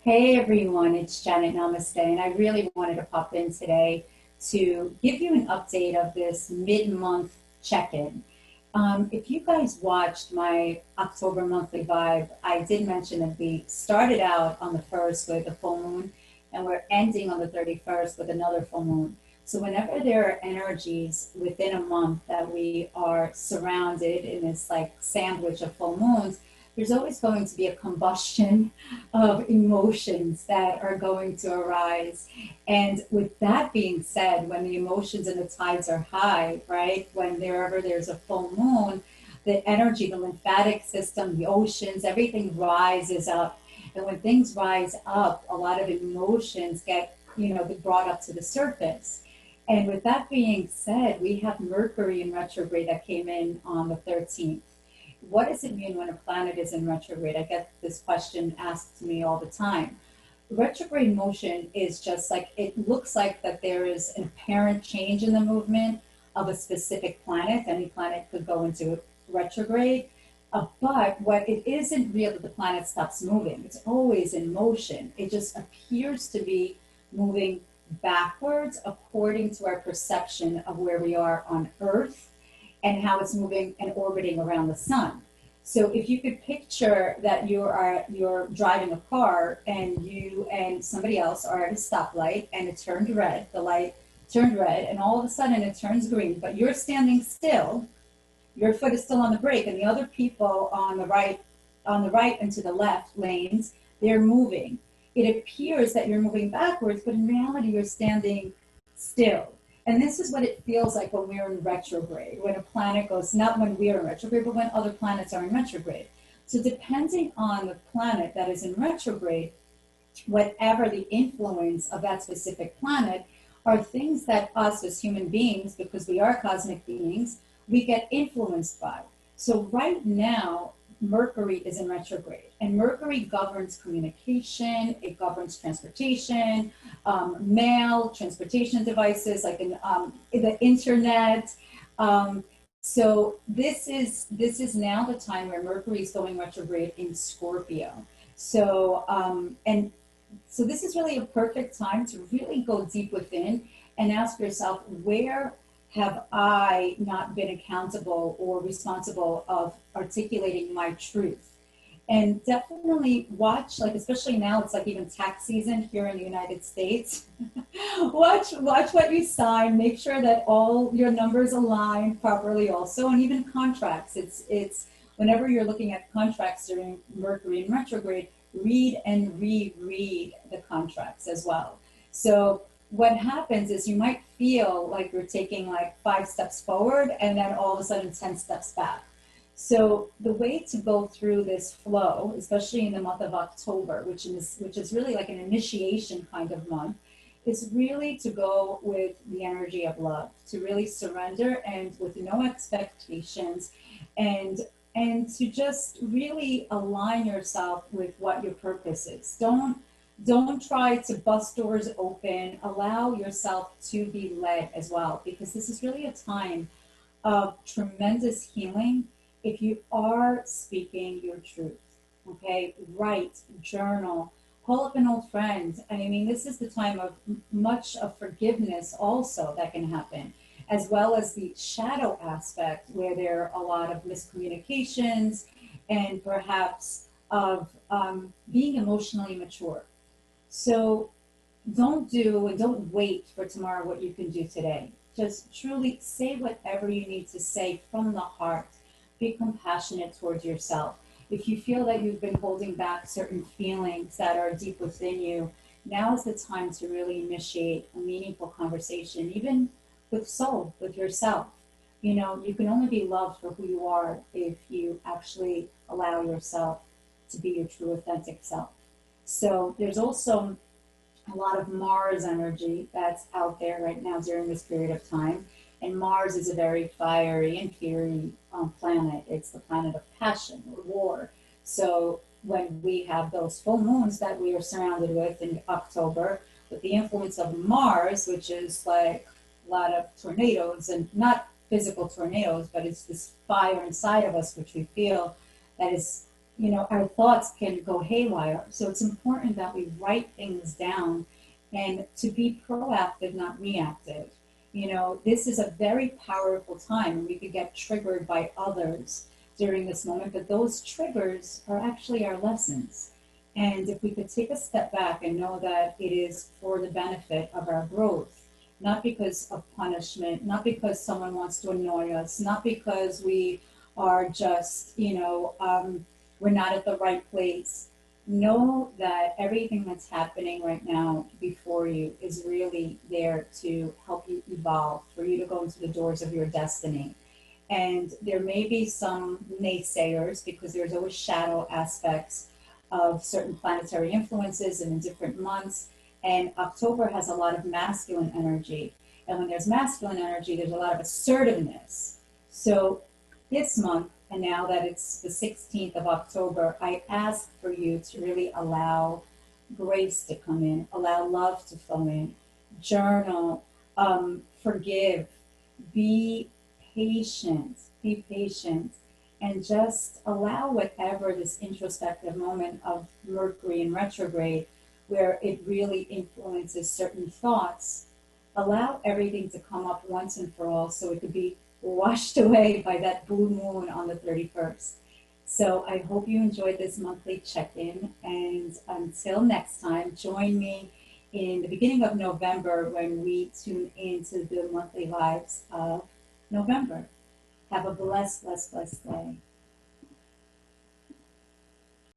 Hey everyone, it's Janet. Namaste, and I really wanted to pop in today to give you an update of this mid-month check-in. If you guys watched my October monthly vibe, I did mention that we started out on the 1st with a full moon, and we're ending on the 31st with another full moon. So whenever there are energies within a month that we are surrounded in this like sandwich of full moons, there's always going to be a combustion of emotions that are going to arise. And with that being said, when the emotions and the tides are high, right, whenever there's a full moon, the energy, the lymphatic system, the oceans, everything rises up. And when things rise up, a lot of emotions get, brought up to the surface. And with that being said, we have Mercury in retrograde that came in on the 13th. What does it mean when a planet is in retrograde? I get this question asked to me all the time. Retrograde motion is just like, it looks like that there is an apparent change in the movement of a specific planet. Any planet could go into retrograde. But what it isn't real that the planet stops moving. It's always in motion. It just appears to be moving backwards according to our perception of where we are on Earth and how it's moving and orbiting around the sun. So if you could picture that you're driving a car and you and somebody else are at a stoplight and it turned red, the light turned red, and all of a sudden it turns green, but you're standing still, your foot is still on the brake, and the other people on the right and to the left lanes, they're moving. It appears that you're moving backwards, but in reality you're standing still. And this is what it feels like when we're in retrograde, when a planet goes, not when we are in retrograde, but when other planets are in retrograde. So depending on the planet that is in retrograde, whatever the influence of that specific planet are things that us as human beings, because we are cosmic beings, we get influenced by. So right now, Mercury is in retrograde, and Mercury governs communication, it governs transportation, mail, transportation devices like the internet. So this is now the time where Mercury is going retrograde in Scorpio. So so this is really a perfect time to really go deep within and ask yourself, where have I not been accountable or responsible of articulating my truth? And definitely watch, like, especially now, it's like even tax season here in the United States. watch what you sign, make sure that all your numbers align properly also, and even contracts. It's whenever you're looking at contracts during Mercury in retrograde, read and reread the contracts as well. So what happens is you might feel like you're taking like 5 steps forward and then all of a sudden 10 steps back. So the way to go through this flow, especially in the month of October, which is really like an initiation kind of month, is really to go with the energy of love, to really surrender and with no expectations, and to just really align yourself with what your purpose is. Don't try to bust doors open. Allow yourself to be led as well, because this is really a time of tremendous healing if you are speaking your truth. Okay, write, journal, call up an old friend. I mean, this is the time of much of forgiveness also that can happen, as well as the shadow aspect where there are a lot of miscommunications and perhaps of being emotionally mature. So don't wait for tomorrow what you can do today. Just truly say whatever you need to say from the heart. Be compassionate towards yourself. If you feel that you've been holding back certain feelings that are deep within you, now is the time to really initiate a meaningful conversation, even with soul, with yourself. You can only be loved for who you are if you actually allow yourself to be your true authentic self. So there's also a lot of Mars energy that's out there right now during this period of time. And Mars is a very fiery and fiery planet. It's the planet of passion or war. So when we have those full moons that we are surrounded with in October, with the influence of Mars, which is like a lot of tornadoes, and not physical tornadoes, but it's this fire inside of us, which we feel that is our thoughts can go haywire. So it's important that we write things down and to be proactive, not reactive. This is a very powerful time, and we could get triggered by others during this moment, but those triggers are actually our lessons. And if we could take a step back and know that it is for the benefit of our growth, not because of punishment, not because someone wants to annoy us, not because we are just, we're not at the right place. Know that everything that's happening right now before you is really there to help you evolve, for you to go into the doors of your destiny. And there may be some naysayers because there's always shadow aspects of certain planetary influences and in different months. And October has a lot of masculine energy. And when there's masculine energy, there's a lot of assertiveness. So this month, and now that it's the 16th of October, I ask for you to really allow grace to come in, allow love to flow in, journal, forgive, be be patient, and just allow whatever this introspective moment of Mercury in retrograde, where it really influences certain thoughts, allow everything to come up once and for all so it could be washed away by that blue moon on the 31st. So I hope you enjoyed this monthly check-in, and until next time, join me in the beginning of November when we tune into the monthly lives of November. Have a blessed, blessed, blessed day.